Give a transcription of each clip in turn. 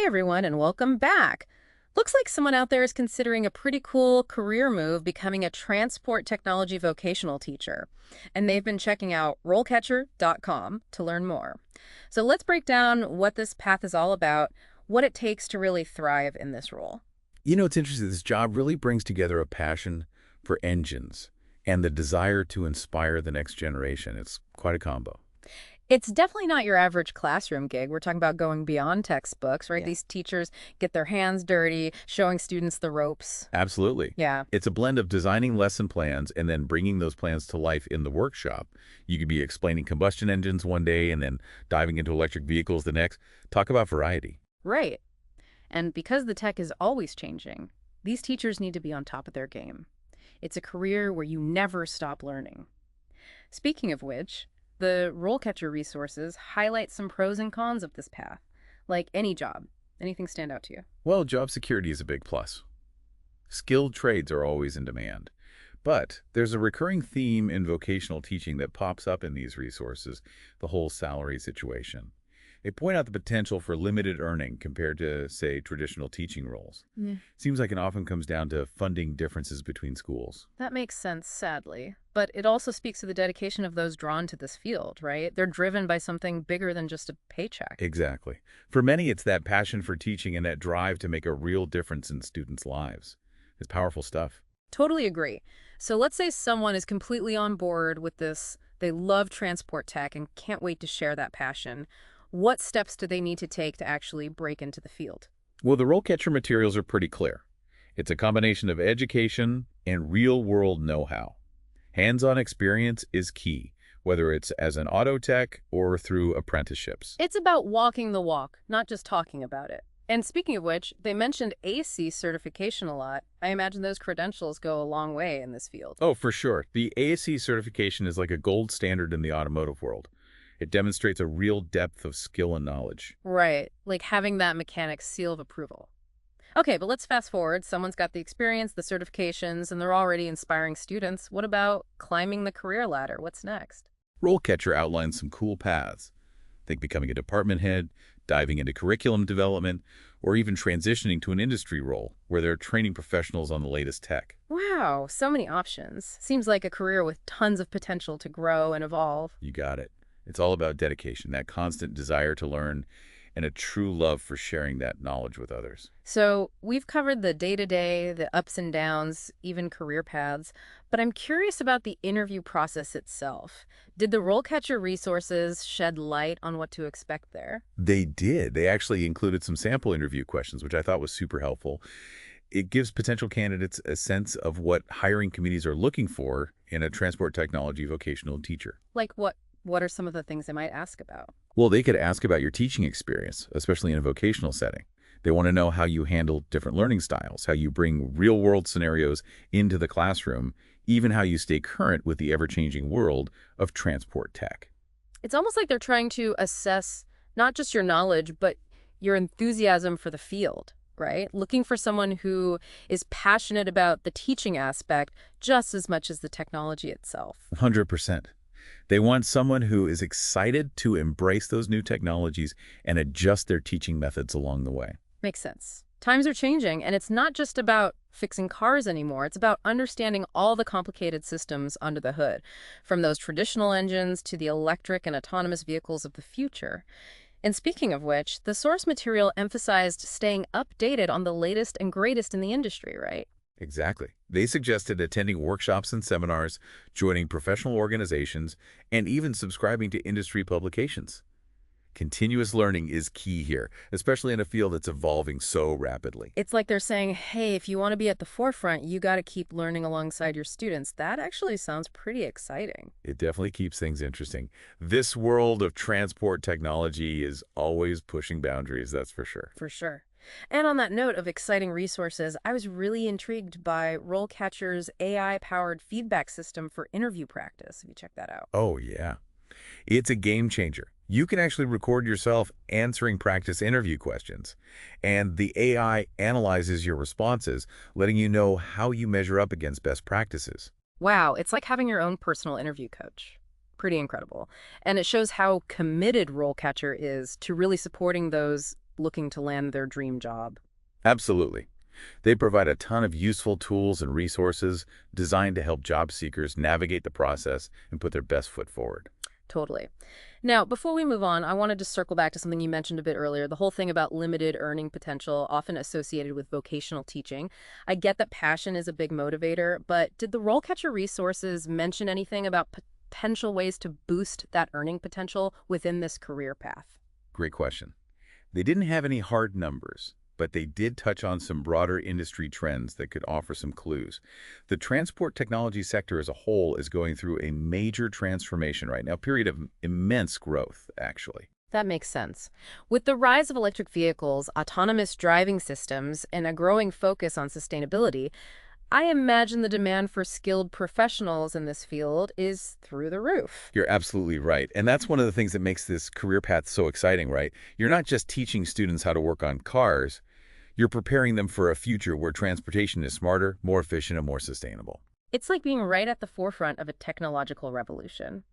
everyone, and welcome back. Looks like someone out there is considering a pretty cool career move, becoming a Transport Technology Vocational Teacher. And they've been checking out RoleCatcher.com to learn more. So let's break down what this path is all about, what it takes to really thrive in this role. It's interesting. This job really brings together a passion for engines and the desire to inspire the next generation. It's quite a combo. It's definitely not your average classroom gig. We're talking about going beyond textbooks, right? Yeah. These teachers get their hands dirty, showing students the ropes. Absolutely. Yeah. It's a blend of designing lesson plans and then bringing those plans to life in the workshop. You could be explaining combustion engines one day and then diving into electric vehicles the next. Talk about variety. Right. And because the tech is always changing, these teachers need to be on top of their game. It's a career where you never stop learning. Speaking of which, the RoleCatcher resources highlight some pros and cons of this path. Like any job. Anything stand out to you? Well, job security is a big plus. Skilled trades are always in demand. But there's a recurring theme in vocational teaching that pops up in these resources, the whole salary situation. They point out the potential for limited earning compared to, say, traditional teaching roles. Yeah. Seems like it often comes down to funding differences between schools. That makes sense, sadly. But it also speaks to the dedication of those drawn to this field, right? They're driven by something bigger than just a paycheck. Exactly. For many, it's that passion for teaching and that drive to make a real difference in students' lives. It's powerful stuff. Totally agree. So let's say someone is completely on board with this. They love transport tech and can't wait to share that passion. What steps do they need to take to actually break into the field? Well, the RoleCatcher materials are pretty clear. It's a combination of education and real-world know-how. Hands-on experience is key, whether it's as an auto tech or through apprenticeships. It's about walking the walk, not just talking about it. And speaking of which, they mentioned AC certification a lot. I imagine those credentials go a long way in this field. Oh, for sure. The ASE certification is like a gold standard in the automotive world. It demonstrates a real depth of skill and knowledge. Right, like having that mechanic's seal of approval. Okay, but let's fast forward. Someone's got the experience, the certifications, and they're already inspiring students. What about climbing the career ladder? What's next? RoleCatcher outlines some cool paths. Think becoming a department head, diving into curriculum development, or even transitioning to an industry role where they're training professionals on the latest tech. Wow, so many options. Seems like a career with tons of potential to grow and evolve. You got it. It's all about dedication, that constant desire to learn, and a true love for sharing that knowledge with others. So we've covered the day-to-day, the ups and downs, even career paths, but I'm curious about the interview process itself. Did the RoleCatcher resources shed light on what to expect there? They did. They actually included some sample interview questions, which I thought was super helpful. It gives potential candidates a sense of what hiring committees are looking for in a transport technology vocational teacher. Like what? What are some of the things they might ask about? Well, they could ask about your teaching experience, especially in a vocational setting. They want to know how you handle different learning styles, how you bring real-world scenarios into the classroom, even how you stay current with the ever-changing world of transport tech. It's almost like they're trying to assess not just your knowledge, but your enthusiasm for the field, right? Looking for someone who is passionate about the teaching aspect just as much as the technology itself. 100%. They want someone who is excited to embrace those new technologies and adjust their teaching methods along the way. Makes sense. Times are changing, and it's not just about fixing cars anymore. It's about understanding all the complicated systems under the hood, from those traditional engines to the electric and autonomous vehicles of the future. And speaking of which, the source material emphasized staying updated on the latest and greatest in the industry, right? Exactly. They suggested attending workshops and seminars, joining professional organizations, and even subscribing to industry publications. Continuous learning is key here, especially in a field that's evolving so rapidly. It's like they're saying, hey, if you want to be at the forefront, you got to keep learning alongside your students. That actually sounds pretty exciting. It definitely keeps things interesting. This world of transport technology is always pushing boundaries, that's for sure. For sure. And on that note of exciting resources, I was really intrigued by RoleCatcher's AI-powered feedback system for interview practice. Have you checked that out? Oh, yeah. It's a game changer. You can actually record yourself answering practice interview questions, and the AI analyzes your responses, letting you know how you measure up against best practices. Wow, it's like having your own personal interview coach. Pretty incredible. And it shows how committed RoleCatcher is to really supporting those looking to land their dream job. Absolutely. They provide a ton of useful tools and resources designed to help job seekers navigate the process and put their best foot forward. Totally. Now, before we move on, I wanted to circle back to something you mentioned a bit earlier, the whole thing about limited earning potential, often associated with vocational teaching. I get that passion is a big motivator, but did the RoleCatcher resources mention anything about potential ways to boost that earning potential within this career path? Great question. They didn't have any hard numbers, but they did touch on some broader industry trends that could offer some clues. The transport technology sector as a whole is going through a major transformation right now, a period of immense growth, actually. That makes sense. With the rise of electric vehicles, autonomous driving systems, and a growing focus on sustainability, I imagine the demand for skilled professionals in this field is through the roof. You're absolutely right. And that's one of the things that makes this career path so exciting, right? You're not just teaching students how to work on cars, you're preparing them for a future where transportation is smarter, more efficient, and more sustainable. It's like being right at the forefront of a technological revolution.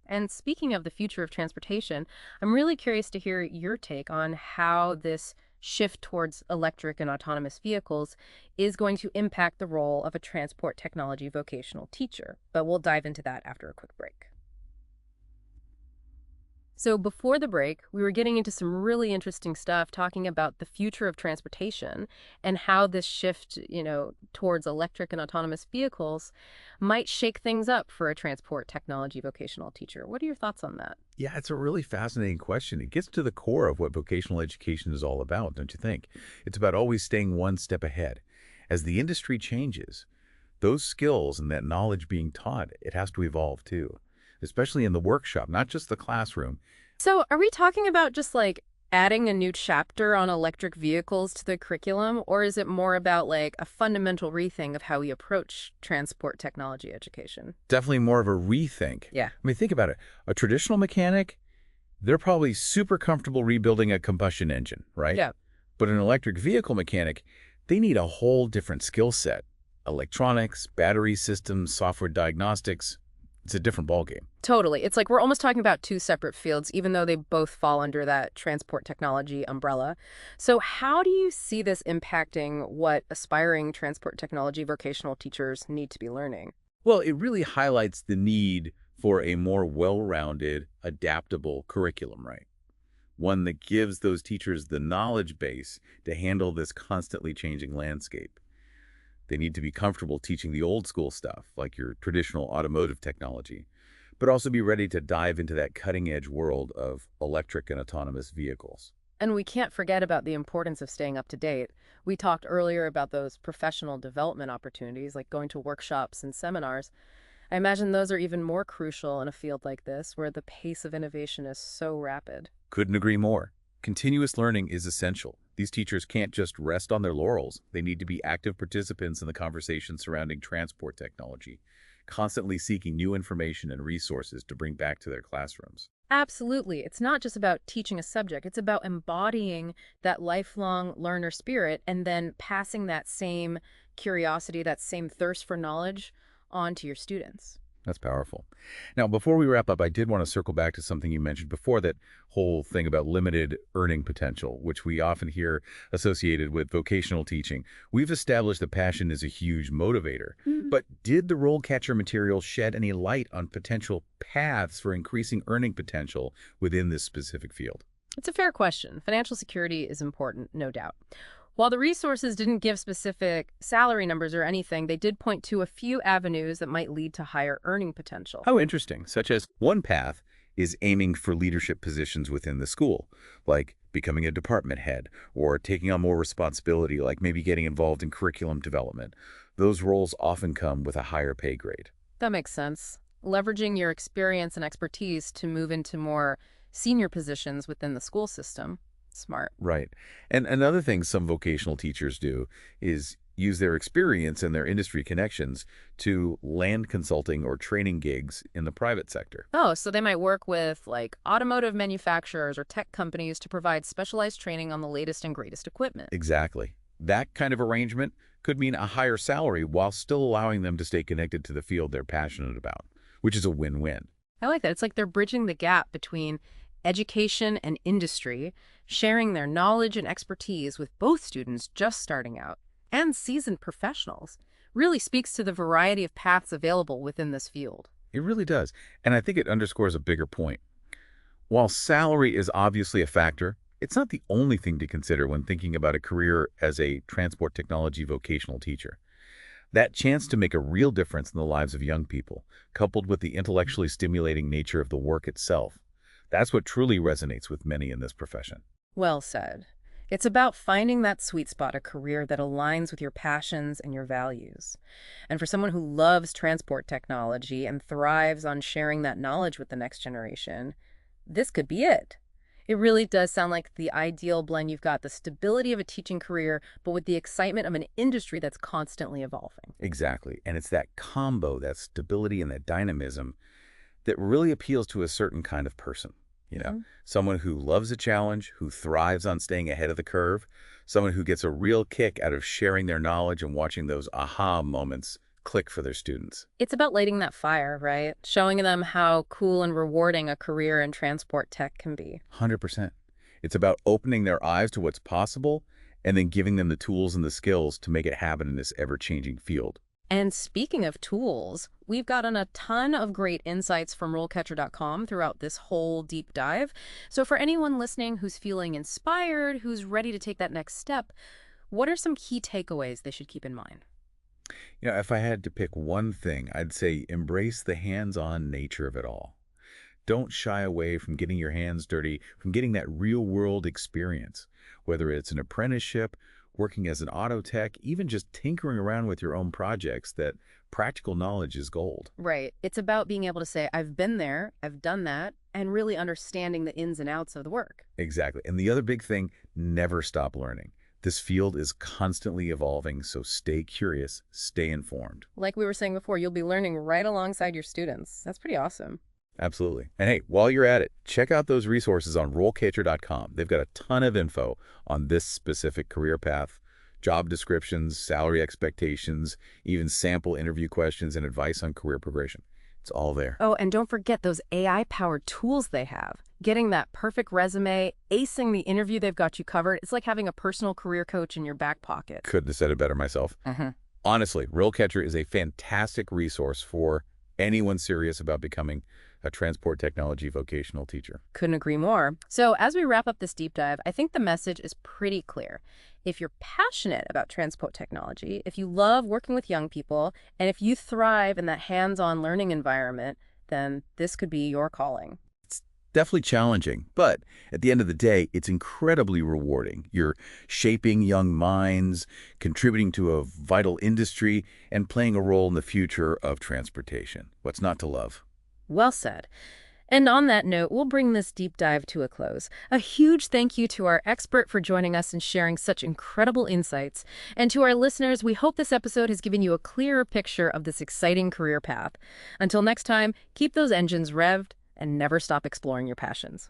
And speaking of the future of transportation, I'm really curious to hear your take on how this shift towards electric and autonomous vehicles is going to impact the role of a transport technology vocational teacher. But we'll dive into that after a quick break. So before the break, we were getting into some really interesting stuff talking about the future of transportation and how this shift, towards electric and autonomous vehicles might shake things up for a transport technology vocational teacher. What are your thoughts on that? Yeah, it's a really fascinating question. It gets to the core of what vocational education is all about, don't you think? It's about always staying one step ahead. As the industry changes, those skills and that knowledge being taught, it has to evolve too, especially in the workshop, not just the classroom. So are we talking about just like adding a new chapter on electric vehicles to the curriculum, or is it more about like a fundamental rethink of how we approach transport technology education? Definitely more of a rethink. Yeah. I mean, think about it. A traditional mechanic, they're probably super comfortable rebuilding a combustion engine, right? Yeah. But an electric vehicle mechanic, they need a whole different skill set. Electronics, battery systems, software diagnostics, it's a different ballgame. Totally. It's like we're almost talking about two separate fields, even though they both fall under that transport technology umbrella. So how do you see this impacting what aspiring transport technology vocational teachers need to be learning? Well, it really highlights the need for a more well-rounded, adaptable curriculum, right? One that gives those teachers the knowledge base to handle this constantly changing landscape. They need to be comfortable teaching the old school stuff, like your traditional automotive technology, but also be ready to dive into that cutting-edge world of electric and autonomous vehicles. And we can't forget about the importance of staying up to date. We talked earlier about those professional development opportunities, like going to workshops and seminars. I imagine those are even more crucial in a field like this, where the pace of innovation is so rapid. Couldn't agree more. Continuous learning is essential. These teachers can't just rest on their laurels. They need to be active participants in the conversation surrounding transport technology, constantly seeking new information and resources to bring back to their classrooms. Absolutely. It's not just about teaching a subject. It's about embodying that lifelong learner spirit and then passing that same curiosity, that same thirst for knowledge on to your students. That's powerful. Now, before we wrap up, I did want to circle back to something you mentioned before, that whole thing about limited earning potential, which we often hear associated with vocational teaching. We've established that passion is a huge motivator. But did the RoleCatcher material shed any light on potential paths for increasing earning potential within this specific field? It's a fair question. Financial security is important, no doubt. While the resources didn't give specific salary numbers or anything, they did point to a few avenues that might lead to higher earning potential. How interesting. Such as one path is aiming for leadership positions within the school, like becoming a department head or taking on more responsibility, like maybe getting involved in curriculum development. Those roles often come with a higher pay grade. That makes sense. Leveraging your experience and expertise to move into more senior positions within the school system. Smart. Right. And another thing some vocational teachers do is use their experience and their industry connections to land consulting or training gigs in the private sector. Oh, so they might work with like automotive manufacturers or tech companies to provide specialized training on the latest and greatest equipment. Exactly. That kind of arrangement could mean a higher salary while still allowing them to stay connected to the field they're passionate about, which is a win-win. I like that. It's like they're bridging the gap between education and industry, sharing their knowledge and expertise with both students just starting out and seasoned professionals, really speaks to the variety of paths available within this field. It really does. And I think it underscores a bigger point. While salary is obviously a factor, it's not the only thing to consider when thinking about a career as a transport technology vocational teacher. That chance to make a real difference in the lives of young people, coupled with the intellectually stimulating nature of the work itself, that's what truly resonates with many in this profession. Well said. It's about finding that sweet spot, a career that aligns with your passions and your values. And for someone who loves transport technology and thrives on sharing that knowledge with the next generation, this could be it. It really does sound like the ideal blend. You've got the stability of a teaching career, but with the excitement of an industry that's constantly evolving. Exactly. And it's that combo, that stability and that dynamism that really appeals to a certain kind of person. Someone who loves a challenge, who thrives on staying ahead of the curve, someone who gets a real kick out of sharing their knowledge and watching those aha moments click for their students. It's about lighting that fire, right? Showing them how cool and rewarding a career in transport tech can be. 100%. It's about opening their eyes to what's possible and then giving them the tools and the skills to make it happen in this ever-changing field. And speaking of tools, we've gotten a ton of great insights from RoleCatcher.com throughout this whole deep dive. So for anyone listening who's feeling inspired, who's ready to take that next step, what are some key takeaways they should keep in mind? If I had to pick one thing, I'd say embrace the hands-on nature of it all. Don't shy away from getting your hands dirty, from getting that real-world experience, whether it's an apprenticeship, working as an auto tech, even just tinkering around with your own projects. That practical knowledge is gold. Right. It's about being able to say, I've been there, I've done that, and really understanding the ins and outs of the work. Exactly. And the other big thing, never stop learning. This field is constantly evolving, so stay curious, stay informed. Like we were saying before, you'll be learning right alongside your students. That's pretty awesome. Absolutely. And hey, while you're at it, check out those resources on RoleCatcher.com. They've got a ton of info on this specific career path, job descriptions, salary expectations, even sample interview questions and advice on career progression. It's all there. Oh, and don't forget those AI-powered tools they have. Getting that perfect resume, acing the interview, they've got you covered. It's like having a personal career coach in your back pocket. Couldn't have said it better myself. Honestly, RoleCatcher is a fantastic resource for anyone serious about becoming a transport technology vocational teacher. Couldn't agree more. So as we wrap up this deep dive, I think the message is pretty clear. If you're passionate about transport technology, if you love working with young people, and if you thrive in that hands-on learning environment, then this could be your calling. Definitely challenging, but at the end of the day, it's incredibly rewarding. You're shaping young minds, contributing to a vital industry, and playing a role in the future of transportation. What's not to love? Well said. And on that note, we'll bring this deep dive to a close. A huge thank you to our expert for joining us and sharing such incredible insights. And to our listeners, we hope this episode has given you a clearer picture of this exciting career path. Until next time, keep those engines revved and never stop exploring your passions.